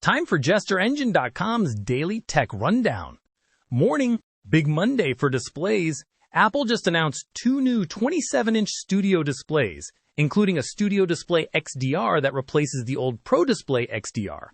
Time for JesterEngine.com's Daily Tech Rundown. Morning, big Monday for displays. Apple just announced two new 27-inch Studio displays, including a Studio Display XDR that replaces the old Pro Display XDR.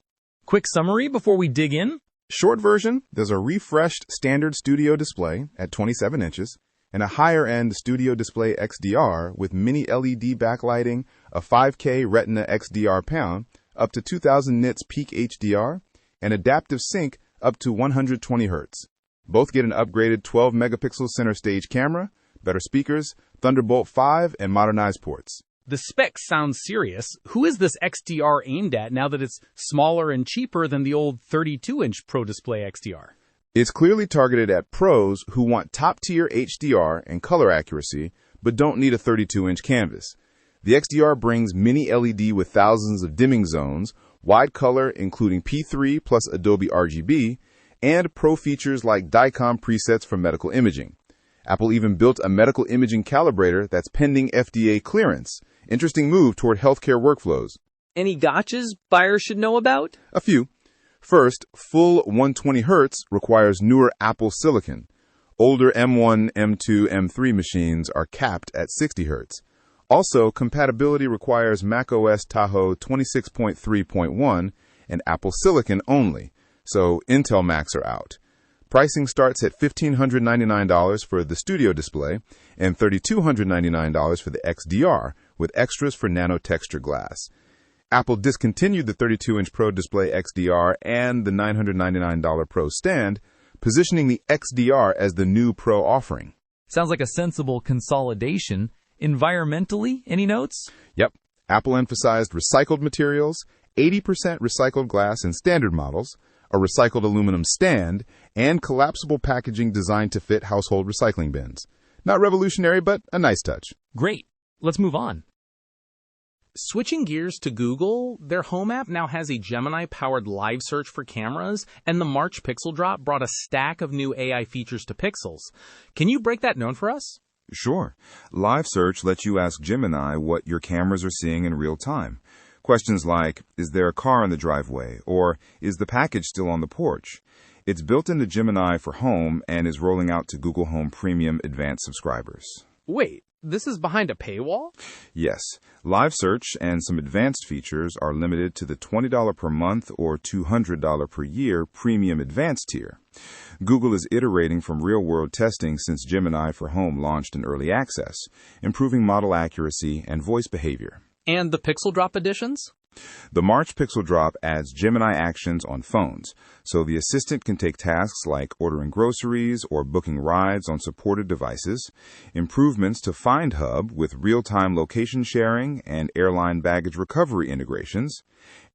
Quick summary before we dig in. Short version, there's a refreshed standard Studio display at 27 inches and a higher-end Studio Display XDR with mini LED backlighting, a 5K Retina XDR pound, up to 2000 nits peak HDR, and adaptive sync up to 120 Hz. Both get an upgraded 12-megapixel center stage camera, better speakers, Thunderbolt 5, and modernized ports. The specs sound serious. Who is this XDR aimed at now that it's smaller and cheaper than the old 32-inch Pro Display XDR? It's clearly targeted at pros who want top-tier HDR and color accuracy, but don't need a 32-inch canvas. The XDR brings mini LED with thousands of dimming zones, wide color including P3 plus Adobe RGB, and pro features like DICOM presets for medical imaging. Apple even built a medical imaging calibrator that's pending FDA clearance. Interesting move toward healthcare workflows. Any gotchas buyers should know about? A few. First, full 120 Hz requires newer Apple silicon. Older M1, M2, M3 machines are capped at 60 Hz. Also, compatibility requires macOS Tahoe 26.3.1 and Apple Silicon only, so Intel Macs are out. Pricing starts at $1,599 for the Studio display and $3,299 for the XDR, with extras for nano-texture glass. Apple discontinued the 32-inch Pro Display XDR and the $999 Pro stand, positioning the XDR as the new Pro offering. Sounds like a sensible consolidation. Environmentally, any notes? Yep. Apple emphasized recycled materials, 80% recycled glass in standard models, a recycled aluminum stand, and collapsible packaging designed to fit household recycling bins. Not revolutionary, but a nice touch. Great. Let's move on. Switching gears to Google, their Home app now has a Gemini-powered Live Search for cameras, and the March Pixel drop brought a stack of new AI features to Pixels. Can you break that down for us? Sure. Live Search lets you ask Gemini what your cameras are seeing in real time. Questions like, is there a car in the driveway? Or, is the package still on the porch? It's built into Gemini for Home and is rolling out to Google Home Premium Advanced subscribers. Wait, this is behind a paywall? Yes. Live Search and some advanced features are limited to the $20 per month or $200 per year Premium Advanced tier. Google is iterating from real-world testing since Gemini for Home launched in early access, improving model accuracy and voice behavior. And the Pixel Drop editions? The March Pixel Drop adds Gemini actions on phones, so the assistant can take tasks like ordering groceries or booking rides on supported devices, improvements to Find Hub with real-time location sharing and airline baggage recovery integrations,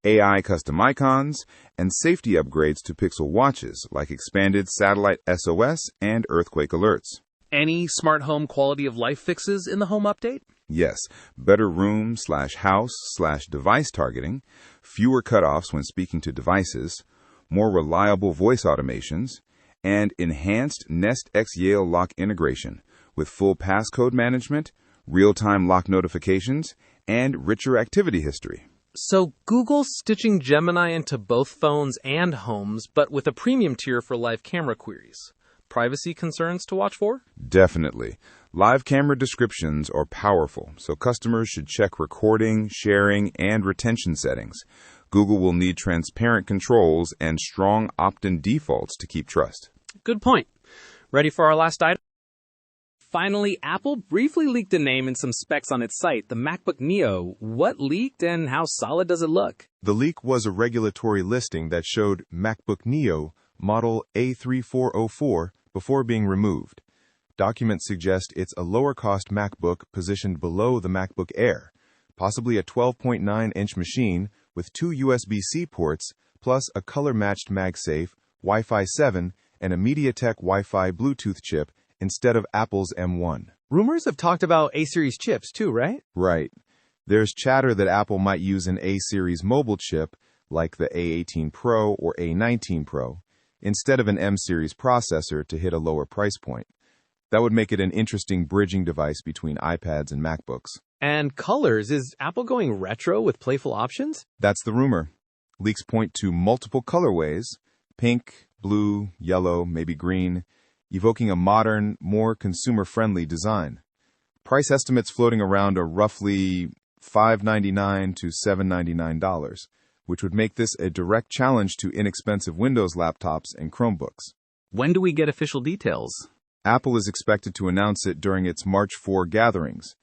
AI custom icons, and safety upgrades to Pixel watches like expanded satellite SOS and earthquake alerts. Any smart home quality of life fixes in the Home update? Yes, better room/house/device targeting, fewer cutoffs when speaking to devices, more reliable voice automations, and enhanced Nest X Yale lock integration with full passcode management, real-time lock notifications, and richer activity history. So Google's stitching Gemini into both phones and homes, but with a premium tier for live camera queries. Privacy concerns to watch for? Definitely. Live camera descriptions are powerful, so customers should check recording, sharing, and retention settings. Google will need transparent controls and strong opt-in defaults to keep trust. Good point. Ready for our last item? Finally, Apple briefly leaked a name and some specs on its site, the MacBook Neo. What leaked and how solid does it look? The leak was a regulatory listing that showed MacBook Neo, model A3404, before being removed. Documents suggest it's a lower-cost MacBook positioned below the MacBook Air, possibly a 12.9-inch machine with two USB-C ports, plus a color-matched MagSafe, Wi-Fi 7, and a MediaTek Wi-Fi Bluetooth chip instead of Apple's M1. Rumors have talked about A-series chips too, right? Right. There's chatter that Apple might use an A-series mobile chip, like the A18 Pro or A19 Pro, instead of an M-series processor to hit a lower price point. That would make it an interesting bridging device between iPads and MacBooks. And colors, is Apple going retro with playful options? That's the rumor. Leaks point to multiple colorways, pink, blue, yellow, maybe green, evoking a modern, more consumer-friendly design. Price estimates floating around are roughly $599 to $799, which would make this a direct challenge to inexpensive Windows laptops and Chromebooks. When do we get official details? Apple is expected to announce it during its March 4 gatherings.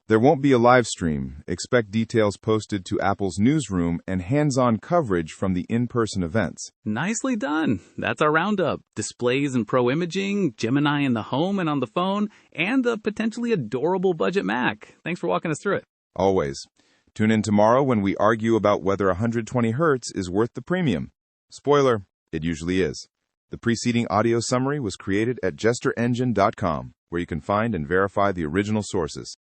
There won't be a live stream. Expect details posted to Apple's newsroom and hands-on coverage from the in-person events. Nicely done. That's our roundup. Displays and pro imaging, Gemini in the home and on the phone, and a potentially adorable budget Mac. Thanks for walking us through it. Always. Tune in tomorrow when we argue about whether 120 Hz is worth the premium. Spoiler, it usually is. The preceding audio summary was created at jesterengine.com, where you can find and verify the original sources.